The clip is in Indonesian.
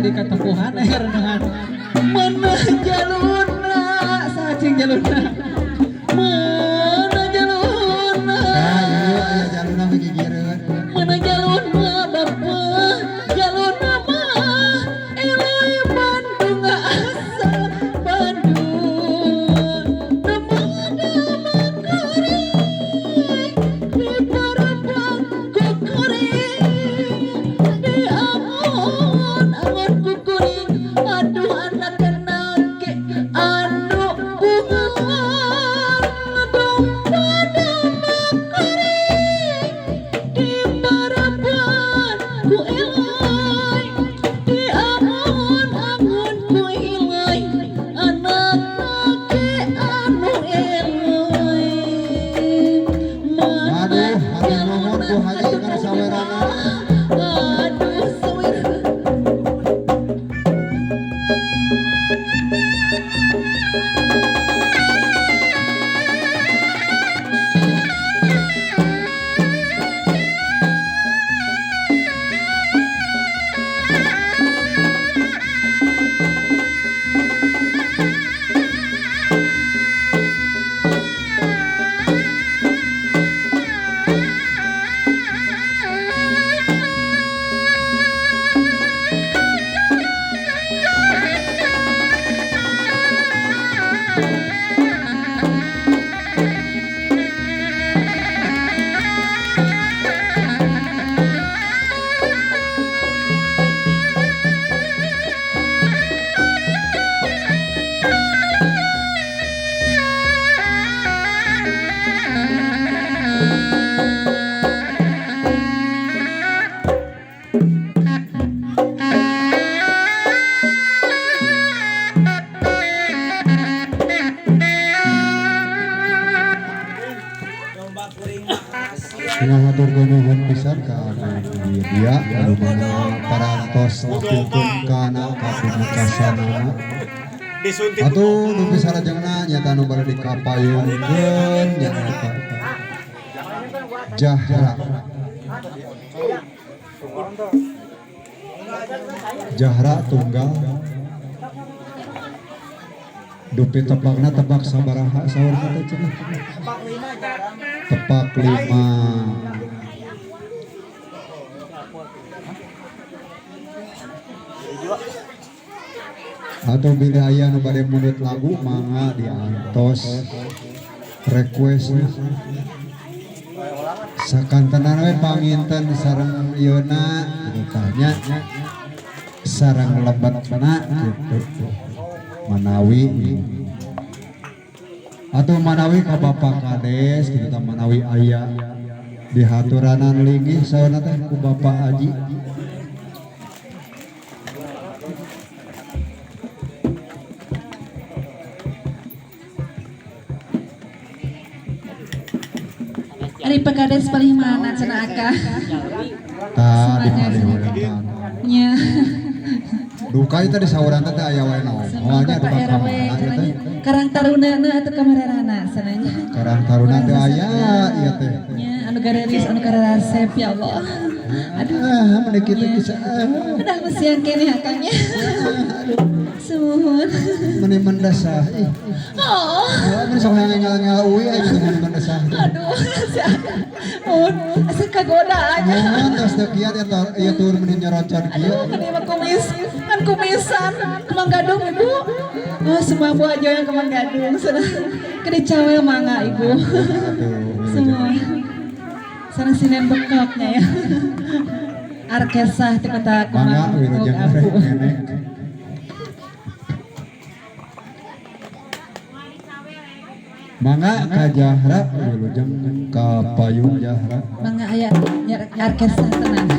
Jadi ketepuhan renungan mana jalurna sacing jalurna mana jalurna jalurna migigireun mana jalurna bapak jalurna mah eloi Bandung asal Bandung teman-teman kuring di parapan kukuring di angon kukuring aduh anak kenake anu bungan dong pada kuring di parapan ku elai di angon ku elai anak nake anu elai aduh hati nuhun ku haji kana sawerana aduh sawerana ngatur nuhun pisan ka dia anu parantos ngapikeun kana kapungkasanana atuh nu pisarajengna nyata nu bade dikapayungkeun nyaeta Jahra Jahra tunggal dupi tepakna tebak sabaraha saurna teh cenah tepak 5 atau bila aya nu bade munut lagu mangga diantos request sakantenan we panginten sareng yeuna ditanya sareng lebetna gitu manawi atau manawi ka Bapak Kades kita manawi aya di haturanan linggih sawana teh ku Bapak Aji Ari Pekades paling mana cenah Akah tadi malih nya duka itu di saurang teh aya wae naon moalnya duka ka mana teh Karang Tarunana atau kamararana sananya Karang Taruna teh aya ieu teh nya anu gareris anu karasep ya Allah aduh mun kitu bisa udah mesian kene akangnya suhun meni mendasah oh mun sok ngel-ngel uwi aya meni mendasah aduh si Akang asa kagoda aja mohon tos teu kieu ieu tur meni nyorocan kieu aduh kan mah kumis kan kumisan Kemang Gadung ibu oh semua buah aja yang Kemang Gadung sudah kedi cawe mangga ibu semua sana sinen bekoknya ya arkesah teh kata mangga wilujeng abu nenek mangga ka Jahra wilujeng ka payung Jahra mangga aya arkesah tenang